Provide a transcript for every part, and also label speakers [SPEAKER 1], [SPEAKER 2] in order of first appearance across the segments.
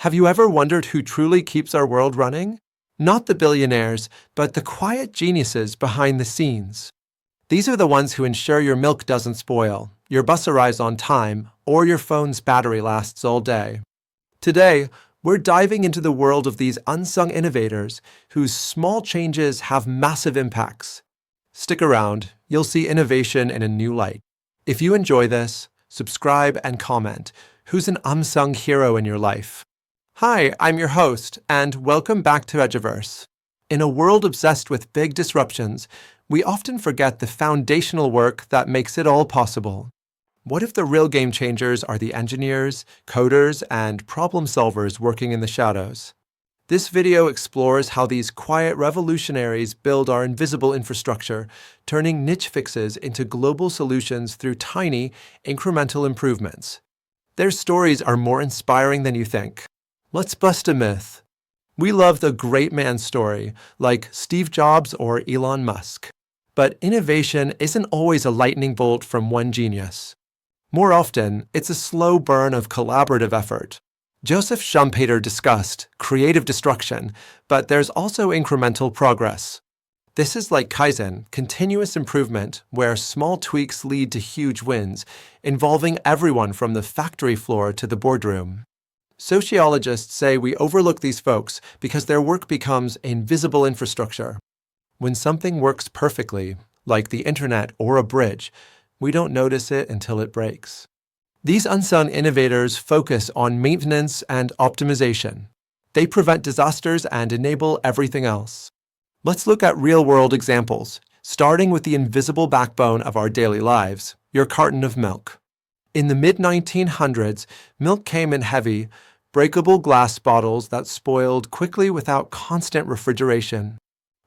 [SPEAKER 1] Have you ever wondered who truly keeps our world running? Not the billionaires, but the quiet geniuses behind the scenes. These are the ones who ensure your milk doesn't spoil, your bus arrives on time, or your phone's battery lasts all day. Today, we're diving into the world of these unsung innovators whose small changes have massive impacts. Stick around, you'll see innovation in a new light. If you enjoy this, subscribe and comment. Who's an unsung hero in your life? Hi, I'm your host, and welcome back to Eduverse. In a world obsessed with big disruptions, we often forget the foundational work that makes it all possible. What if the real game changers are the engineers, coders, and problem solvers working in the shadows? This video explores how these quiet revolutionaries build our invisible infrastructure, turning niche fixes into global solutions through tiny, incremental improvements. Their stories are more inspiring than you think. Let's bust a myth. We love the great man story, like Steve Jobs or Elon Musk. But innovation isn't always a lightning bolt from one genius. More often, it's a slow burn of collaborative effort. Joseph Schumpeter discussed creative destruction, but there's also incremental progress. This is like Kaizen, continuous improvement, where small tweaks lead to huge wins, involving everyone from the factory floor to the boardroom. Sociologists say we overlook these folks because their work becomes invisible infrastructure. When something works perfectly, like the internet or a bridge, we don't notice it until it breaks. These unsung innovators focus on maintenance and optimization. They prevent disasters and enable everything else. Let's look at real-world examples, starting with the invisible backbone of our daily lives, your carton of milk. In the mid-1900s, milk came in heavy, breakable glass bottles that spoiled quickly without constant refrigeration.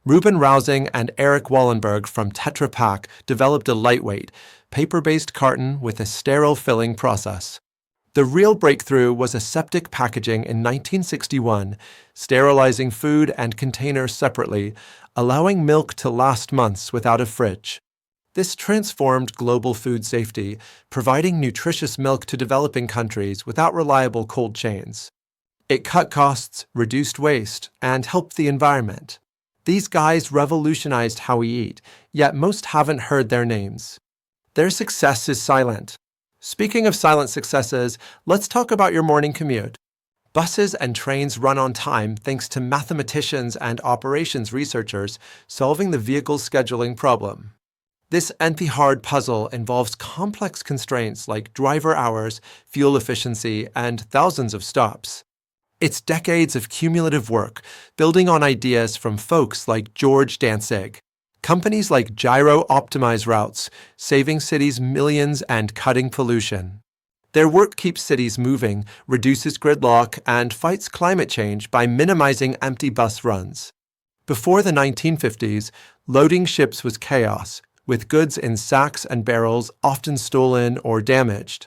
[SPEAKER 1] Ruben Rousing and Eric Wallenberg from Tetra Pak developed a lightweight, paper-based carton with a sterile filling process. The real breakthrough was aseptic packaging in 1961, sterilizing food and containers separately, allowing milk to last months without a fridge. This transformed global food safety, providing nutritious milk to developing countries without reliable cold chains. It cut costs, reduced waste, and helped the environment. These guys revolutionized how we eat, yet most haven't heard their names. Their success is silent. Speaking of silent successes, let's talk about your morning commute. Buses and trains run on time thanks to mathematicians and operations researchers solving the vehicle scheduling problem. This NP-hard puzzle involves complex constraints like driver hours, fuel efficiency, and thousands of stops. It's decades of cumulative work, building on ideas from folks like George Dantzig. Companies like Gyro optimize routes, saving cities millions and cutting pollution. Their work keeps cities moving, reduces gridlock, and fights climate change by minimizing empty bus runs. Before the 1950s, loading ships was chaos, with goods in sacks and barrels often stolen or damaged.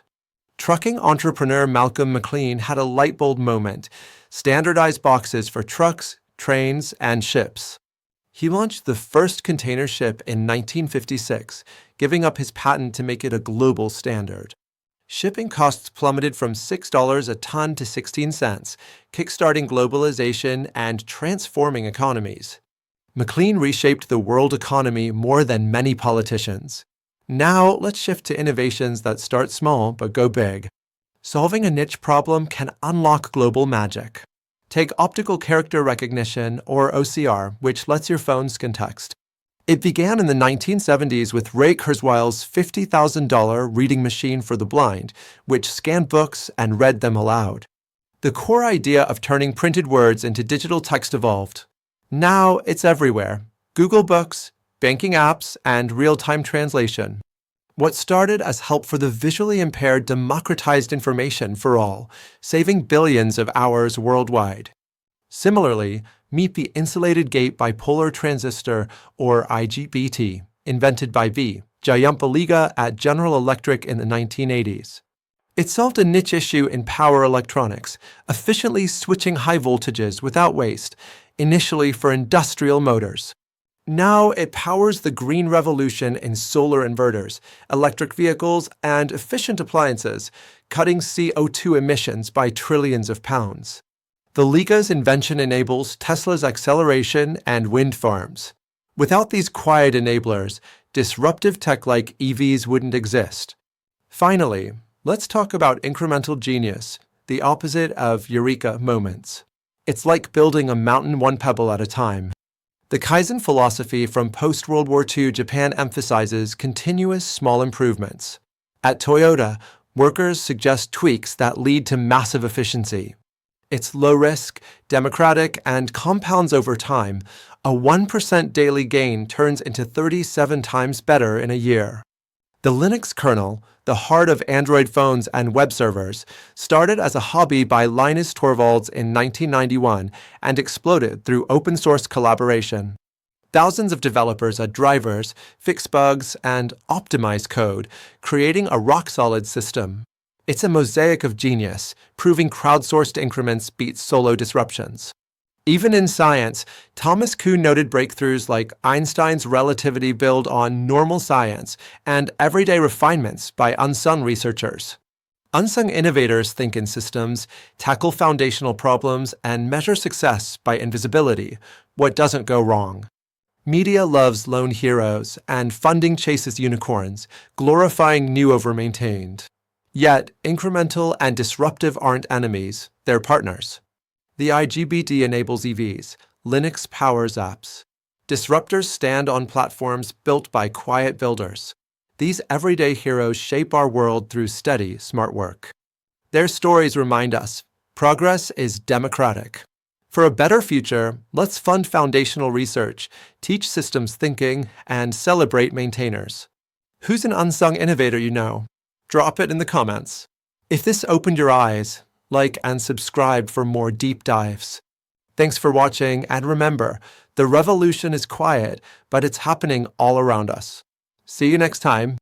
[SPEAKER 1] Trucking entrepreneur Malcolm McLean had a lightbulb moment, standardized boxes for trucks, trains, and ships. He launched the first container ship in 1956, giving up his patent to make it a global standard. Shipping costs plummeted from $6 a ton to 16 cents, kickstarting globalization and transforming economies. McLean reshaped the world economy more than many politicians. Now, let's shift to innovations that start small but go big. Solving a niche problem can unlock global magic. Take optical character recognition, or OCR, which lets your phone scan text. It began in the 1970s with Ray Kurzweil's $50,000 reading machine for the blind, which scanned books and read them aloud. The core idea of turning printed words into digital text evolved. Now it's everywhere. Google Books, banking apps, and real-time translation. What started as help for the visually impaired democratized information for all, saving billions of hours worldwide. Similarly, meet the insulated gate bipolar transistor, or IGBT, invented by Jayampaliga at General Electric in the 1980s. It solved a niche issue in power electronics, efficiently switching high voltages without waste, initially for industrial motors. Now it powers the green revolution in solar inverters, electric vehicles, and efficient appliances, cutting CO2 emissions by trillions of pounds. The Liga's invention enables Tesla's acceleration and wind farms. Without these quiet enablers, disruptive tech like EVs wouldn't exist. Finally, let's talk about incremental genius, the opposite of eureka moments. It's like building a mountain one pebble at a time. The Kaizen philosophy from post-World War II Japan emphasizes continuous small improvements. At Toyota, workers suggest tweaks that lead to massive efficiency. It's low risk, democratic, and compounds over time. A 1% daily gain turns into 37 times better in a year. The Linux kernel, the heart of Android phones and web servers, started as a hobby by Linus Torvalds in 1991 and exploded through open source collaboration. Thousands of developers add drivers, fix bugs, and optimize code, creating a rock-solid system. It's a mosaic of genius, proving crowdsourced increments beat solo disruptions. Even in science, Thomas Kuhn noted breakthroughs like Einstein's relativity build on normal science and everyday refinements by unsung researchers. Unsung innovators think in systems, tackle foundational problems, and measure success by invisibility, what doesn't go wrong. Media loves lone heroes, and funding chases unicorns, glorifying new over maintained. Yet, incremental and disruptive aren't enemies, they're partners. The IGBT enables EVs, Linux powers apps. Disruptors stand on platforms built by quiet builders. These everyday heroes shape our world through steady, smart work. Their stories remind us, progress is democratic. For a better future, let's fund foundational research, teach systems thinking, and celebrate maintainers. Who's an unsung innovator you know? Drop it in the comments. If this opened your eyes, like and subscribe for more deep dives. Thanks for watching, and remember, the revolution is quiet, but it's happening all around us. See you next time.